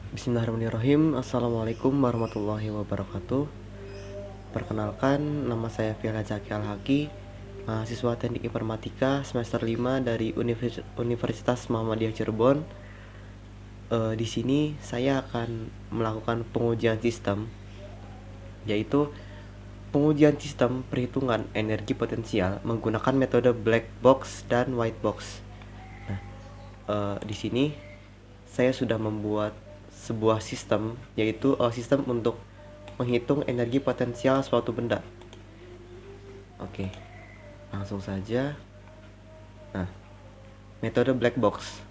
Bismillahirrahmanirrahim. Assalamualaikum warahmatullahi wabarakatuh. Perkenalkan, nama saya Fiala Zaki Al-Haki, mahasiswa Teknik Informatika semester 5 dari Universitas Muhammadiyah Cirebon. Di sini saya akan melakukan pengujian sistem, yaitu pengujian sistem perhitungan energi potensial menggunakan metode black box dan white box. Nah, di sini saya sudah membuat sebuah sistem, yaitu sistem untuk menghitung energi potensial suatu benda. Oke, langsung saja. Nah, metode black box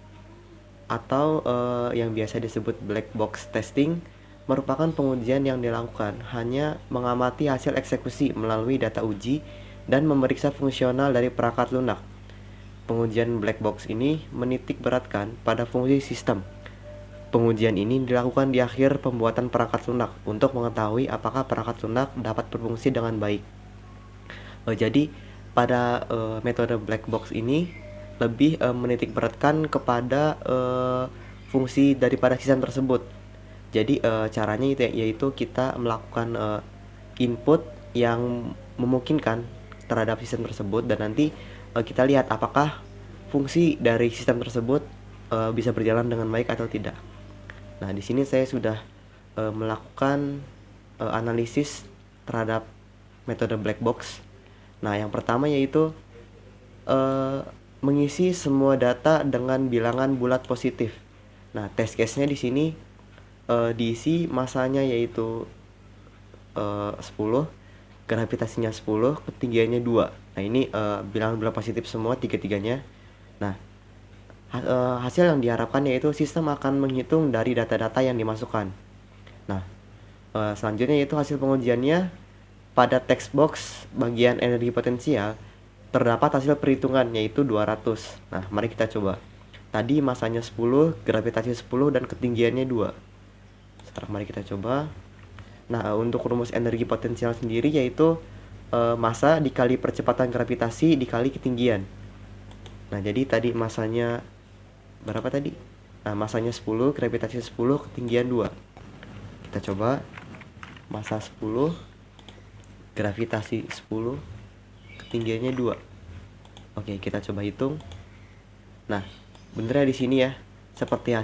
atau yang biasa disebut black box testing merupakan pengujian yang dilakukan hanya mengamati hasil eksekusi melalui data uji dan memeriksa fungsional dari perangkat lunak. Pengujian black box ini menitik beratkan pada fungsi sistem. Pengujian ini dilakukan di akhir pembuatan perangkat lunak untuk mengetahui apakah perangkat lunak dapat berfungsi dengan baik. Jadi pada metode black box ini lebih menitik beratkan kepada fungsi daripada sistem tersebut. Jadi caranya yaitu kita melakukan input yang memungkinkan terhadap sistem tersebut, dan nanti kita lihat apakah fungsi dari sistem tersebut bisa berjalan dengan baik atau tidak. Nah, di sini saya sudah melakukan analisis terhadap metode black box. Nah, yang pertama yaitu mengisi semua data dengan bilangan bulat positif. Nah, test case-nya di sini diisi masanya yaitu 10, gravitasinya 10, ketinggiannya 2. Nah, ini bilangan bulat positif semua tiga-tiganya. Nah, hasil yang diharapkan yaitu sistem akan menghitung dari data-data yang dimasukkan. Nah, selanjutnya yaitu hasil pengujiannya. Pada text box bagian energi potensial terdapat hasil perhitungan yaitu 200. Nah, mari kita coba. Tadi masanya 10, gravitasi 10, dan ketinggiannya 2. Sekarang mari kita coba. Nah, untuk rumus energi potensial sendiri yaitu massa dikali percepatan gravitasi dikali ketinggian. Nah, jadi tadi masanya berapa tadi? Nah, masanya 10, gravitasi 10, ketinggian 2. Kita coba. Massa 10, gravitasi 10, ketinggiannya 2. Oke, kita coba hitung. Nah, bener ya di sini ya. Seperti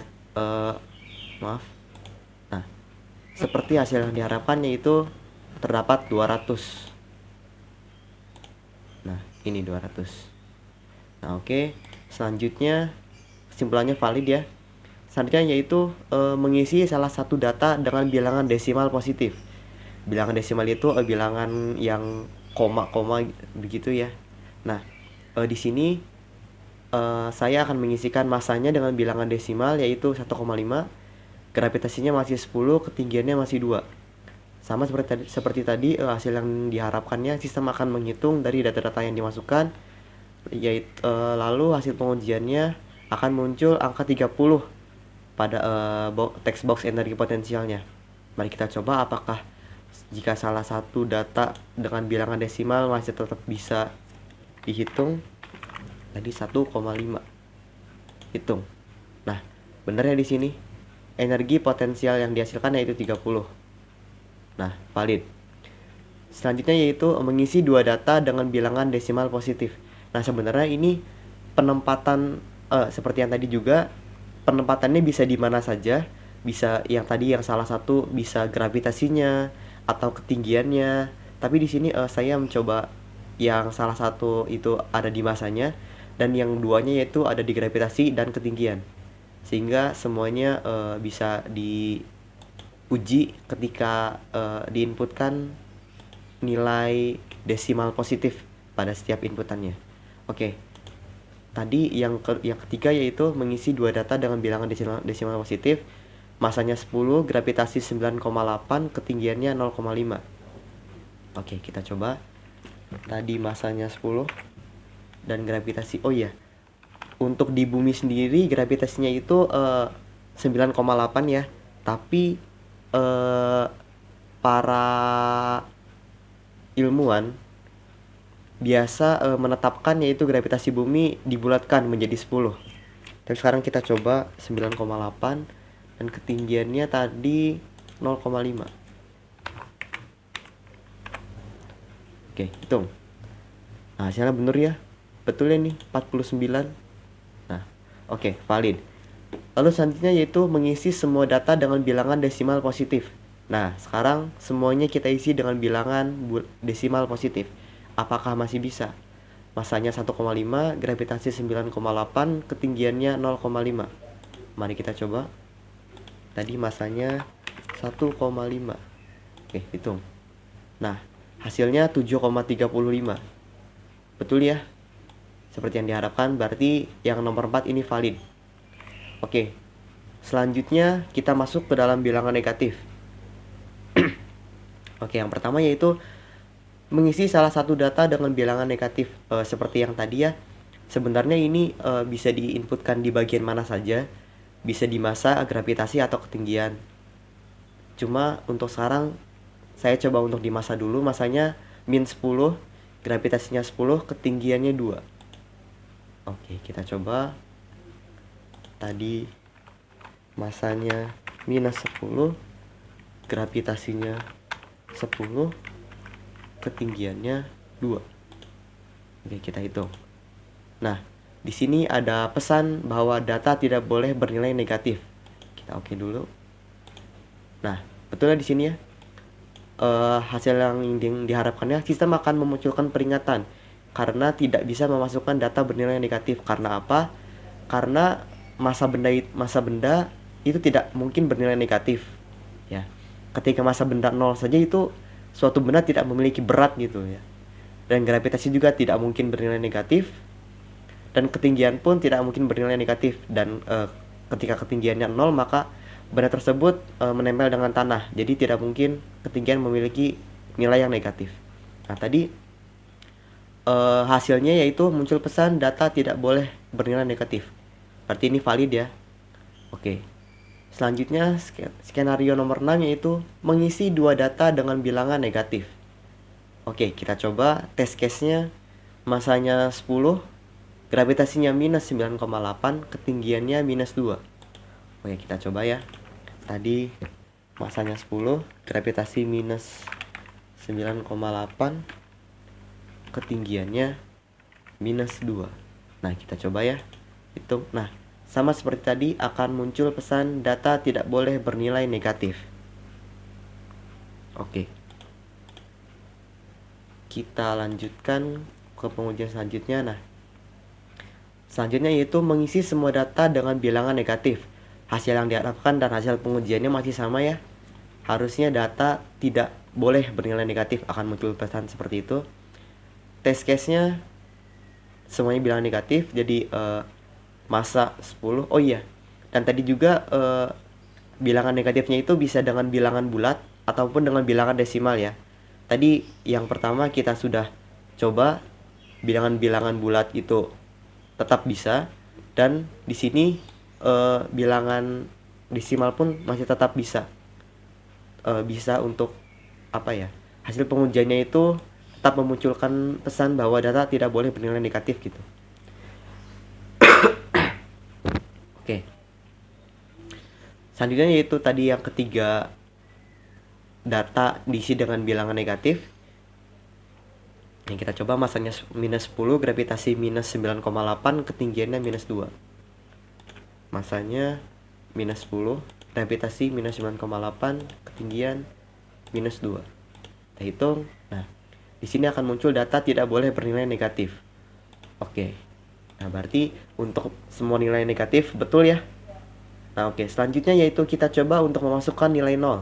Nah, seperti hasil yang diharapkan yaitu terdapat 200. Nah, ini 200. Nah, oke. Selanjutnya kesimpulannya valid ya. Selanjutnya yaitu mengisi salah satu data dengan bilangan desimal positif. Bilangan desimal itu bilangan yang koma-koma begitu ya. Nah, di sini saya akan mengisikan masanya dengan bilangan desimal yaitu 1,5, gravitasinya masih 10, ketinggiannya masih 2. Sama seperti tadi hasil yang diharapkannya sistem akan menghitung dari data-data yang dimasukkan, yaitu lalu hasil pengujiannya akan muncul angka 30 pada text box energi potensialnya. Mari kita coba apakah jika salah satu data dengan bilangan desimal masih tetap bisa dihitung. Tadi 1,5. Hitung. Nah, benar ya di sini. Energi potensial yang dihasilkan yaitu 30. Nah, valid. Selanjutnya yaitu mengisi dua data dengan bilangan desimal positif. Nah, sebenarnya ini penempatan seperti yang tadi juga, penempatannya bisa di mana saja. Bisa yang tadi yang salah satu bisa gravitasinya atau ketinggiannya. Tapi di sini saya mencoba yang salah satu itu ada di masanya dan yang duanya yaitu ada di gravitasi dan ketinggian. Sehingga semuanya bisa diuji ketika diinputkan nilai desimal positif pada setiap inputannya. Oke. Tadi yang ketiga yaitu mengisi dua data dengan bilangan desimal positif. Masanya 10, gravitasi 9,8, ketinggiannya 0,5. Oke, kita coba. Tadi masanya 10 dan gravitasi. Oh iya. Untuk di bumi sendiri gravitasinya itu 9,8 ya. Tapi para ilmuwan biasa menetapkan yaitu gravitasi bumi dibulatkan menjadi 10. Dan sekarang kita coba 9,8 dan ketinggiannya tadi 0,5. Oke, hitung. Nah, hasilnya bener ya. Betul ya nih, 49. Nah, oke, valid. Lalu selanjutnya yaitu mengisi semua data dengan bilangan desimal positif. Nah, sekarang semuanya kita isi dengan bilangan desimal positif. Apakah masih bisa? Masanya 1,5, gravitasi 9,8, ketinggiannya 0,5. Mari kita coba. Tadi masanya 1,5. Oke, hitung. Nah, hasilnya 7,35. Betul ya? Seperti yang diharapkan, berarti yang nomor 4 ini valid. Oke, selanjutnya kita masuk ke dalam bilangan negatif. Oke, yang pertama yaitu mengisi salah satu data dengan bilangan negatif. Seperti yang tadi ya, sebenarnya ini bisa diinputkan di bagian mana saja, bisa di massa, gravitasi, atau ketinggian. Cuma untuk sekarang saya coba untuk di massa dulu. Massanya min 10, gravitasinya 10, ketinggiannya 2. Oke, kita coba. Tadi massanya minus 10, gravitasinya 10, ketinggiannya 2. Oke, kita hitung. Nah, di sini ada pesan bahwa data tidak boleh bernilai negatif. Kita oke dulu. Nah, betulnya di sini ya. Hasil yang diharapkannya, sistem akan memunculkan peringatan karena tidak bisa memasukkan data bernilai negatif. Karena apa? Karena massa benda itu tidak mungkin bernilai negatif. Ya, ketika massa benda 0 saja itu suatu benda tidak memiliki berat gitu ya. Dan gravitasi juga tidak mungkin bernilai negatif. Dan ketinggian pun tidak mungkin bernilai negatif. Dan ketika ketinggiannya 0, maka benda tersebut menempel dengan tanah. Jadi tidak mungkin ketinggian memiliki nilai yang negatif. Nah, tadi hasilnya yaitu muncul pesan data tidak boleh bernilai negatif. Berarti ini valid ya. Oke. Selanjutnya skenario nomor 6 yaitu mengisi dua data dengan bilangan negatif. Oke, kita coba test case-nya. Masanya 10, gravitasinya minus 9,8, ketinggiannya minus 2. Oke, kita coba ya. Tadi masanya 10, gravitasi minus 9,8, ketinggiannya minus 2. Nah, kita coba ya. Hitung. Nah, sama seperti tadi akan muncul pesan data tidak boleh bernilai negatif. Oke. Kita lanjutkan ke pengujian selanjutnya. Nah, selanjutnya yaitu mengisi semua data dengan bilangan negatif. Hasil yang diharapkan dan hasil pengujiannya masih sama ya. Harusnya data tidak boleh bernilai negatif, akan muncul pesan seperti itu. Test case-nya semuanya bilangan negatif, jadi massa 10. Oh iya, dan tadi juga bilangan negatifnya itu bisa dengan bilangan bulat ataupun dengan bilangan desimal ya. Tadi yang pertama kita sudah coba bilangan-bilangan bulat itu tetap bisa, dan di sini bilangan desimal pun masih tetap bisa. Bisa untuk apa ya? Hasil pengujiannya itu tetap memunculkan pesan bahwa data tidak boleh bernilai negatif gitu. Oke. Selanjutnya yaitu tadi yang ketiga, data diisi dengan bilangan negatif. Yang kita coba masanya minus 10, gravitasi minus 9,8, ketinggiannya minus 2. Masanya minus 10, gravitasi minus 9,8, ketinggian minus 2. Kita hitung. Nah, di sini akan muncul data tidak boleh bernilai negatif. Oke. Nah, berarti untuk semua nilai negatif betul ya. Nah, oke. Selanjutnya yaitu kita coba untuk memasukkan nilai 0.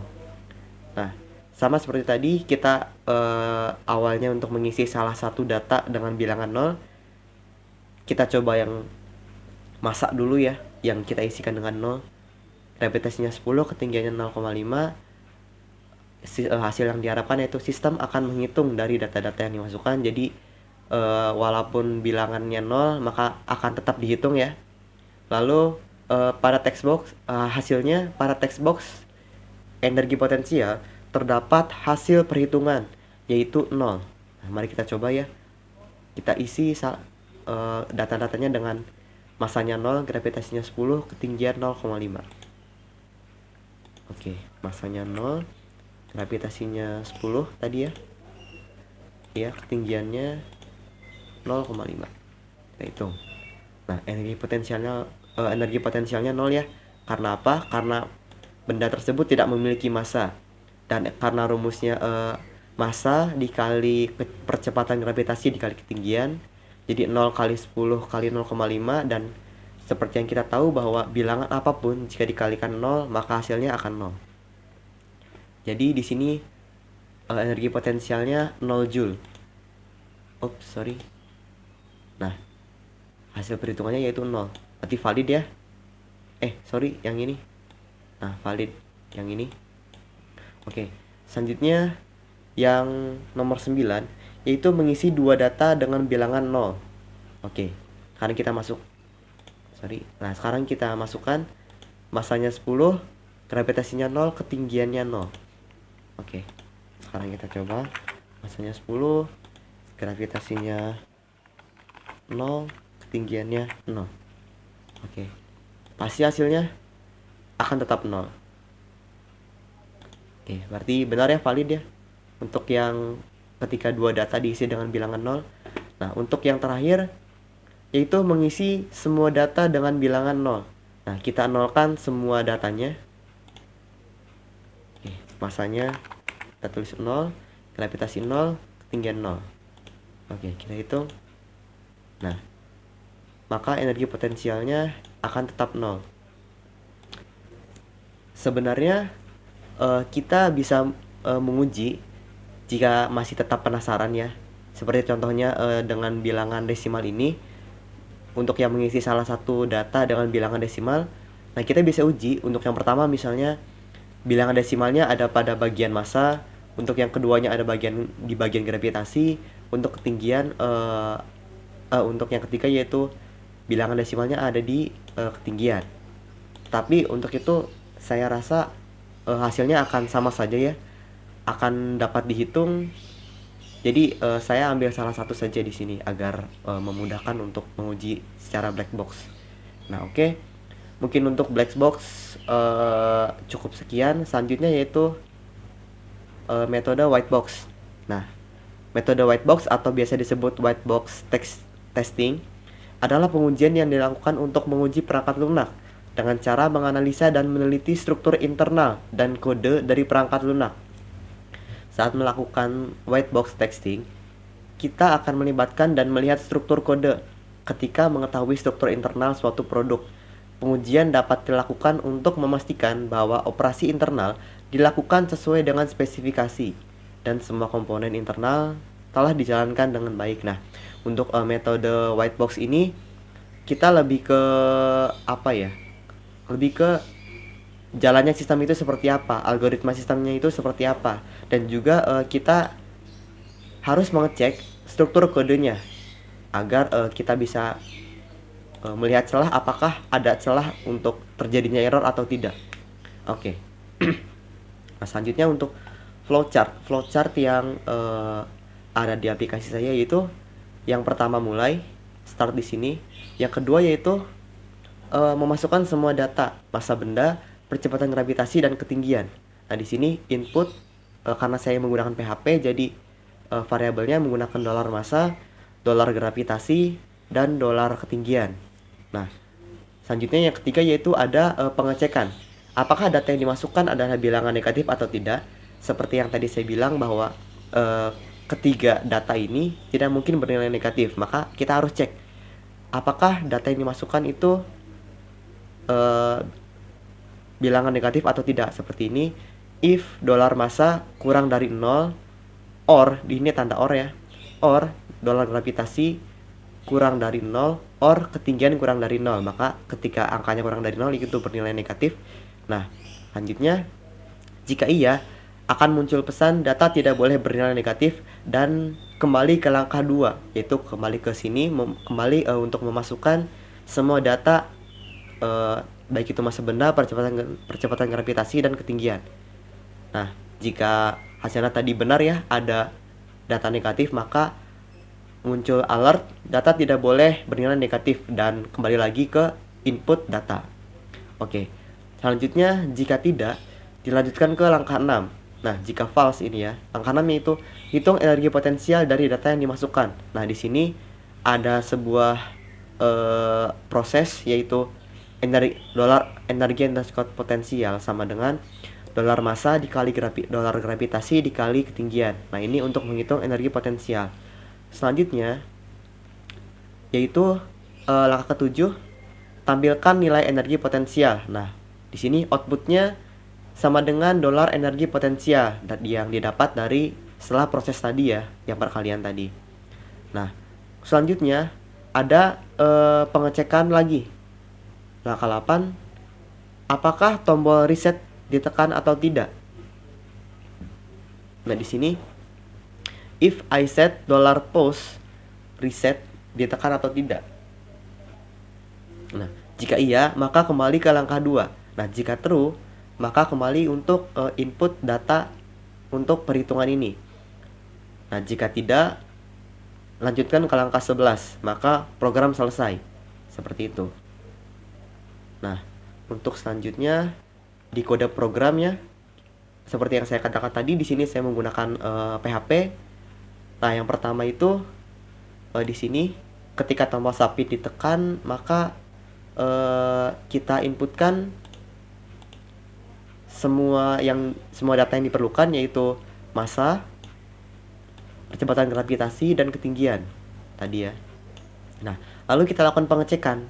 Nah, sama seperti tadi, kita awalnya untuk mengisi salah satu data dengan bilangan 0. Kita coba yang massa dulu ya, yang kita isikan dengan 0. Gravitasinya 10, ketinggiannya 0,5. Hasil yang diharapkan yaitu sistem akan menghitung dari data-data yang dimasukkan. Jadi walaupun bilangannya 0, maka akan tetap dihitung ya. Lalu pada text box hasilnya, pada text box energi potensial terdapat hasil perhitungan yaitu 0. Nah, mari kita coba ya. Kita isi data-datanya dengan masanya 0, gravitasinya 10, ketinggian 0,5. Oke, masanya 0, gravitasinya 10 tadi ya. Ya, ketinggiannya 0,5. Kita hitung. Nah, energi potensialnya 0 ya. Karena apa? Karena benda tersebut tidak memiliki massa. Dan karena rumusnya massa dikali percepatan gravitasi dikali ketinggian, jadi 0 kali 10 kali 0,5, dan seperti yang kita tahu bahwa bilangan apapun jika dikalikan 0 maka hasilnya akan 0. Jadi di sini energi potensialnya 0 joule. Oops, sorry. Nah, hasil perhitungannya yaitu 0. Berarti valid ya. Sorry, yang ini. Nah, valid yang ini. Oke, selanjutnya yang nomor 9, yaitu mengisi dua data dengan bilangan 0. Oke, sekarang kita sekarang kita masukkan masanya 10, gravitasinya 0, ketinggiannya 0. Oke, sekarang kita coba masanya 10, gravitasinya 0, ketinggiannya 0. Oke, pasti hasilnya akan tetap 0. Oke, berarti benar ya, valid ya untuk yang ketika dua data diisi dengan bilangan 0. Nah, untuk yang terakhir yaitu mengisi semua data dengan bilangan 0. Nah, kita nolkan semua datanya. Oke, masanya kita tulis 0, gravitasi 0, ketinggian 0. Oke, kita hitung. Nah, maka energi potensialnya akan tetap 0. Sebenarnya kita bisa menguji jika masih tetap penasaran ya. Seperti contohnya dengan bilangan desimal ini. Untuk yang mengisi salah satu data dengan bilangan desimal, nah kita bisa uji. Untuk yang pertama misalnya bilangan desimalnya ada pada bagian massa, untuk yang keduanya ada di bagian gravitasi, untuk ketinggian untuk yang ketiga yaitu bilangan desimalnya ada di ketinggian. Tapi untuk itu saya rasa hasilnya akan sama saja ya, akan dapat dihitung. Jadi saya ambil salah satu saja di sini agar memudahkan untuk menguji secara black box. Nah, oke. Mungkin untuk black box cukup sekian. Selanjutnya yaitu metode white box. Nah, metode white box atau biasa disebut white box testing adalah pengujian yang dilakukan untuk menguji perangkat lunak dengan cara menganalisa dan meneliti struktur internal dan kode dari perangkat lunak. Saat melakukan white box testing, kita akan melibatkan dan melihat struktur kode. Ketika mengetahui struktur internal suatu produk, pengujian dapat dilakukan untuk memastikan bahwa operasi internal dilakukan sesuai dengan spesifikasi dan semua komponen internal telah dijalankan dengan baik. Nah, untuk metode white box ini kita lebih ke lebih ke jalannya sistem itu seperti apa, algoritma sistemnya itu seperti apa, dan juga kita harus mengecek struktur kodenya agar kita bisa melihat celah, apakah ada celah untuk terjadinya error atau tidak. Oke. Nah, selanjutnya untuk flowchart yang ada di aplikasi saya, yaitu yang pertama start di sini, yang kedua yaitu memasukkan semua data massa benda, percepatan gravitasi dan ketinggian. Nah, di sini input karena saya menggunakan PHP, jadi variabelnya menggunakan dolar massa, dolar gravitasi, dan dolar ketinggian. Nah, selanjutnya yang ketiga yaitu ada pengecekan. Apakah data yang dimasukkan adalah bilangan negatif atau tidak? Seperti yang tadi saya bilang bahwa ketiga data ini tidak mungkin bernilai negatif, maka kita harus cek apakah data yang dimasukkan itu bilangan negatif atau tidak. Seperti ini, if dolar massa kurang dari 0, or di ini tanda or ya, or dolar gravitasi kurang dari 0, or ketinggian kurang dari 0, maka ketika angkanya kurang dari 0 itu bernilai negatif. Nah, selanjutnya jika iya, akan muncul pesan data tidak boleh bernilai negatif, dan kembali ke langkah 2, yaitu kembali ke sini, kembali untuk memasukkan semua data baik itu massa benda, percepatan gravitasi, dan ketinggian. Nah, jika hasilnya tadi benar ya, ada data negatif, maka muncul alert data tidak boleh bernilai negatif dan kembali lagi ke input data. Oke. Selanjutnya jika tidak, Dilanjutkan ke langkah 6. Nah, jika false ini ya, langkah 6 yaitu hitung energi potensial dari data yang dimasukkan. Nah, di sini ada sebuah proses yaitu energi underscore potensial sama dengan dolar massa dikali dolar gravitasi dikali ketinggian. Nah, ini untuk menghitung energi potensial. Selanjutnya yaitu langkah ke-7, tampilkan nilai energi potensial. Nah, di sini outputnya sama dengan dolar energi potensial yang didapat dari setelah proses tadi ya, yang perkalian tadi. Nah, selanjutnya ada pengecekan lagi. Langkah 8, apakah tombol reset ditekan atau tidak? Nah, di sini if I set $post reset ditekan atau tidak. Nah, jika iya, maka kembali ke langkah 2. Nah, jika true, maka kembali untuk input data untuk perhitungan ini. Nah, jika tidak, lanjutkan ke langkah 11, maka program selesai. Seperti itu. Nah, untuk selanjutnya di kode programnya, seperti yang saya katakan tadi, di sini saya menggunakan PHP. Nah, yang pertama itu di sini ketika tombol submit ditekan, maka kita inputkan semua data yang diperlukan, yaitu massa, kecepatan gravitasi, dan ketinggian tadi ya. Nah, lalu kita lakukan pengecekan.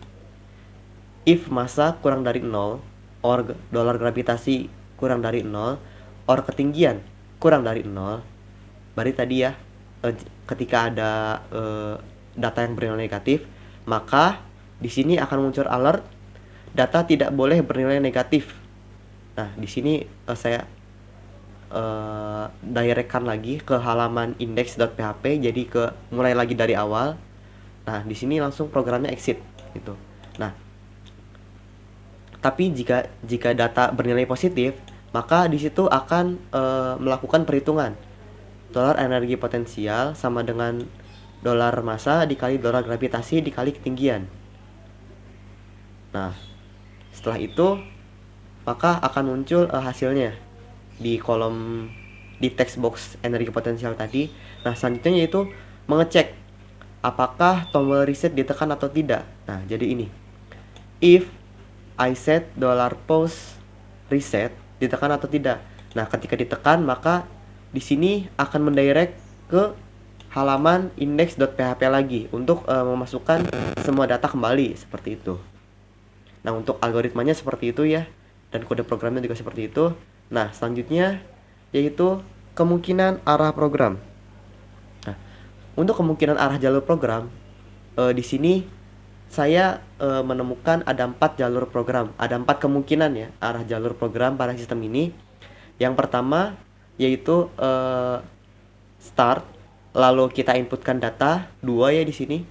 If massa kurang dari 0, or dolar gravitasi kurang dari 0, or ketinggian kurang dari 0, berarti tadi ya, ketika ada data yang bernilai negatif, maka di sini akan muncul alert data tidak boleh bernilai negatif. Nah, di sini saya directkan lagi ke halaman index.php, jadi mulai lagi dari awal. Nah, di sini langsung programnya exit gitu. Nah, tapi jika data bernilai positif, maka di situ akan melakukan perhitungan. Dolar energi potensial sama dengan dolar massa dikali dolar gravitasi dikali ketinggian. Nah, setelah itu maka akan muncul hasilnya di kolom di text box energi potensial tadi. Nah, selanjutnya yaitu mengecek apakah tombol reset ditekan atau tidak. Nah, jadi ini. If I set $post reset ditekan atau tidak. Nah, ketika ditekan, maka di sini akan mendirect ke halaman index.php lagi untuk memasukkan semua data kembali seperti itu. Nah, untuk algoritmanya seperti itu ya, dan kode programnya juga seperti itu. Nah, selanjutnya yaitu kemungkinan arah program. Nah, untuk kemungkinan arah jalur program, di sini saya menemukan ada 4 jalur program, ada 4 kemungkinan ya arah jalur program pada sistem ini. Yang pertama yaitu start, lalu kita inputkan data 2 ya di sini,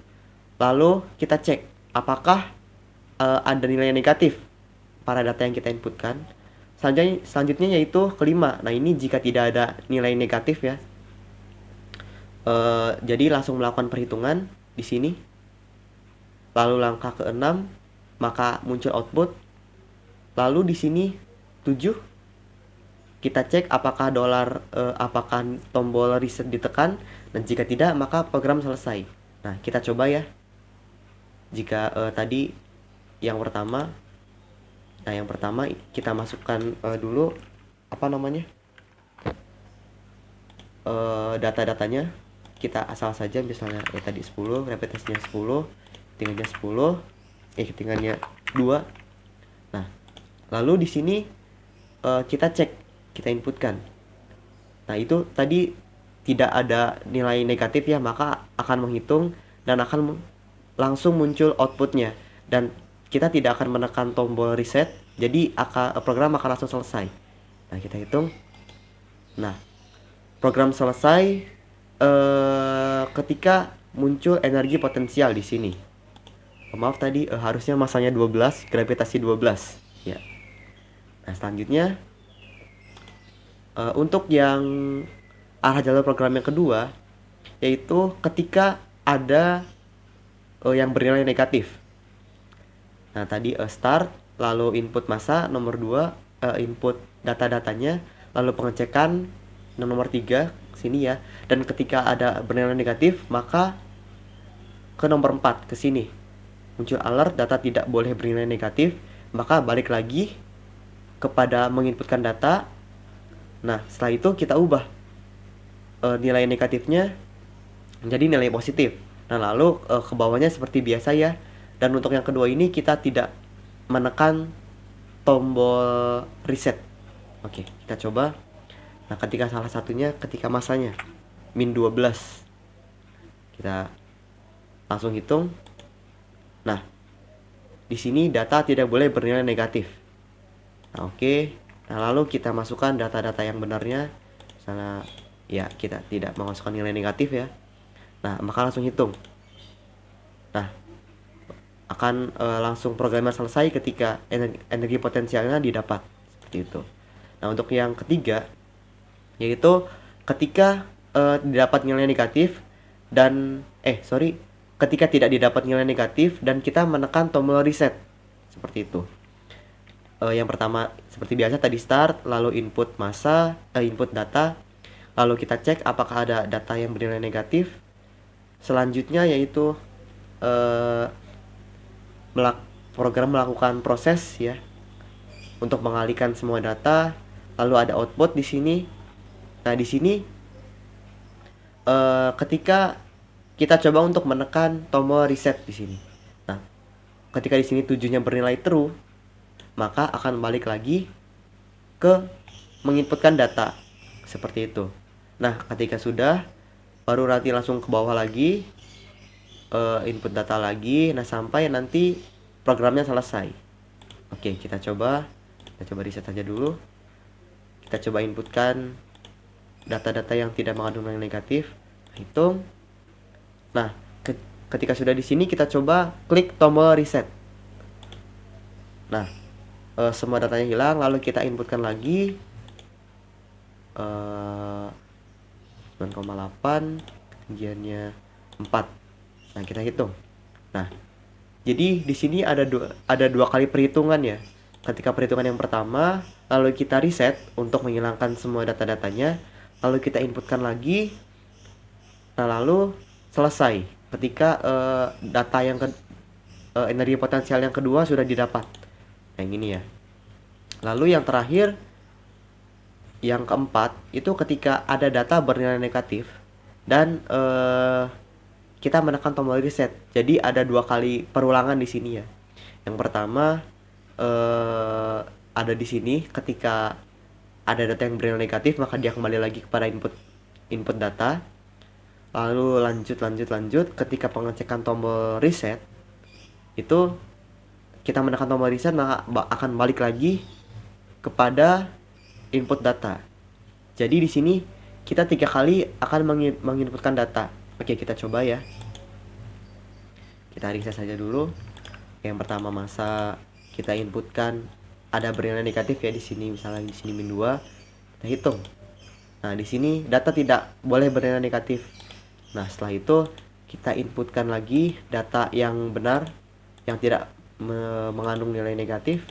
lalu kita cek apakah ada nilai negatif pada data yang kita inputkan. Selanjutnya yaitu kelima. Nah, ini jika tidak ada nilai negatif ya. Jadi langsung melakukan perhitungan di sini. Lalu langkah ke-6, maka muncul output. Lalu di sini 7, kita cek apakah apakah tombol reset ditekan, dan jika tidak maka program selesai. Nah, kita coba ya. Jika tadi yang pertama, kita masukkan dulu data-datanya. Kita asal saja, misalnya tadi 10, repetisinya 10, ketinggiannya 10, ketinggiannya 2. Nah, lalu di sini kita cek, kita inputkan. Nah, itu tadi tidak ada nilai negatif ya, maka akan menghitung dan akan langsung muncul outputnya, dan kita tidak akan menekan tombol reset, jadi program akan langsung selesai. Nah, kita hitung. Nah, program selesai ketika muncul energi potensial di sini. Maaf tadi harusnya massanya 12, gravitasi 12 ya. Nah, selanjutnya untuk yang arah jalur program yang kedua, yaitu ketika ada yang bernilai negatif. Nah, tadi start, lalu input massa nomor 2, input data-datanya, lalu pengecekan nomor 3 sini ya, dan ketika ada bernilai negatif maka ke nomor 4 ke sini muncul alert data tidak boleh bernilai negatif, maka balik lagi kepada menginputkan data. Nah, setelah itu kita ubah nilai negatifnya menjadi nilai positif. Nah, lalu ke bawahnya seperti biasa ya. Dan untuk yang kedua ini kita tidak menekan tombol reset. Oke, kita coba. Nah, ketika salah satunya ketika masanya min 12. Kita langsung hitung. Nah, di sini data tidak boleh bernilai negatif. Nah, oke. Nah, lalu kita masukkan data-data yang benarnya. Misalnya ya, kita tidak memasukkan nilai negatif ya. Nah, maka langsung hitung. Nah, akan langsung programnya selesai ketika energi potensialnya didapat. Seperti itu. Nah, untuk yang ketiga yaitu ketika didapat nilai negatif dan ketika tidak didapat nilai negatif dan kita menekan tombol reset. Seperti itu. Yang pertama seperti biasa tadi start, lalu input input data, lalu kita cek apakah ada data yang bernilai negatif. Selanjutnya yaitu program melakukan proses ya untuk mengalihkan semua data, lalu ada output di sini. Nah, di sini ketika kita coba untuk menekan tombol reset di sini. Nah, ketika di sini 7-nya bernilai true, maka akan balik lagi ke menginputkan data seperti itu. Nah, ketika sudah, baru nanti langsung ke bawah lagi, input data lagi. Nah, sampai nanti programnya selesai. Oke, kita coba reset saja dulu. Kita coba inputkan data-data yang tidak mengandung nilai negatif, hitung. Nah, ketika sudah di sini kita coba klik tombol reset. Nah, semua datanya hilang, lalu kita inputkan lagi 9,8, ketinggiannya 4. Nah, kita hitung. Nah, jadi di sini ada dua kali perhitungan ya. Ketika perhitungan yang pertama, lalu kita reset untuk menghilangkan semua data-datanya, lalu kita inputkan lagi. Nah, lalu selesai ketika data yang energi potensial yang kedua sudah didapat. Nah, yang ini ya. Lalu yang terakhir, yang keempat, itu ketika ada data bernilai negatif dan kita menekan tombol reset. Jadi ada dua kali perulangan di sini ya. Yang pertama ada di sini ketika ada data yang bernilai negatif, maka dia kembali lagi kepada input data. Lalu lanjut ketika pengecekan tombol reset itu kita menekan tombol reset, maka akan balik lagi kepada input data. Jadi di sini kita 3 kali akan menginputkan data. Oke, kita coba ya. Kita reset saja dulu. Yang pertama masa kita inputkan ada bernilai negatif ya di sini, misalnya di sini min 2. Kita hitung. Nah, di sini data tidak boleh bernilai negatif. Nah, setelah itu kita inputkan lagi data yang benar yang tidak mengandung nilai negatif.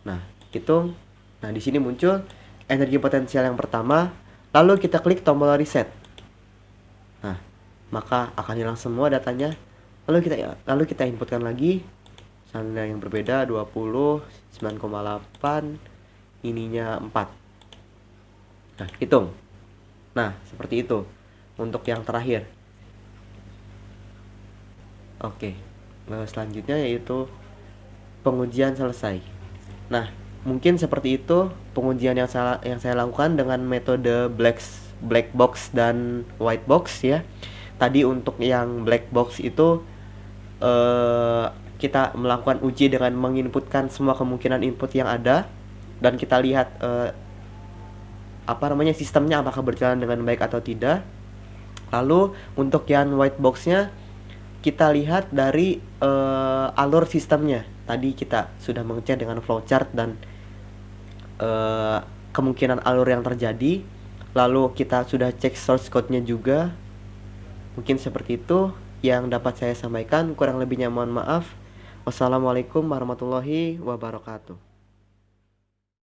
Nah, hitung. Nah, di sini muncul energi potensial yang pertama, lalu kita klik tombol reset. Nah, maka akan hilang semua datanya. Lalu kita inputkan lagi misalnya yang berbeda 20, 9,8, ininya 4. Nah, hitung. Nah, seperti itu untuk yang terakhir. Oke. Selanjutnya yaitu pengujian selesai. Nah, mungkin seperti itu pengujian yang saya lakukan dengan metode black box dan white box ya. Tadi untuk yang black box itu kita melakukan uji dengan menginputkan semua kemungkinan input yang ada dan kita lihat sistemnya apakah berjalan dengan baik atau tidak. Lalu untuk yang white boxnya kita lihat dari alur sistemnya. Tadi kita sudah mengecek dengan flowchart dan kemungkinan alur yang terjadi. Lalu kita sudah cek source code-nya juga. Mungkin seperti itu yang dapat saya sampaikan. Kurang lebihnya mohon maaf. Wassalamualaikum warahmatullahi wabarakatuh.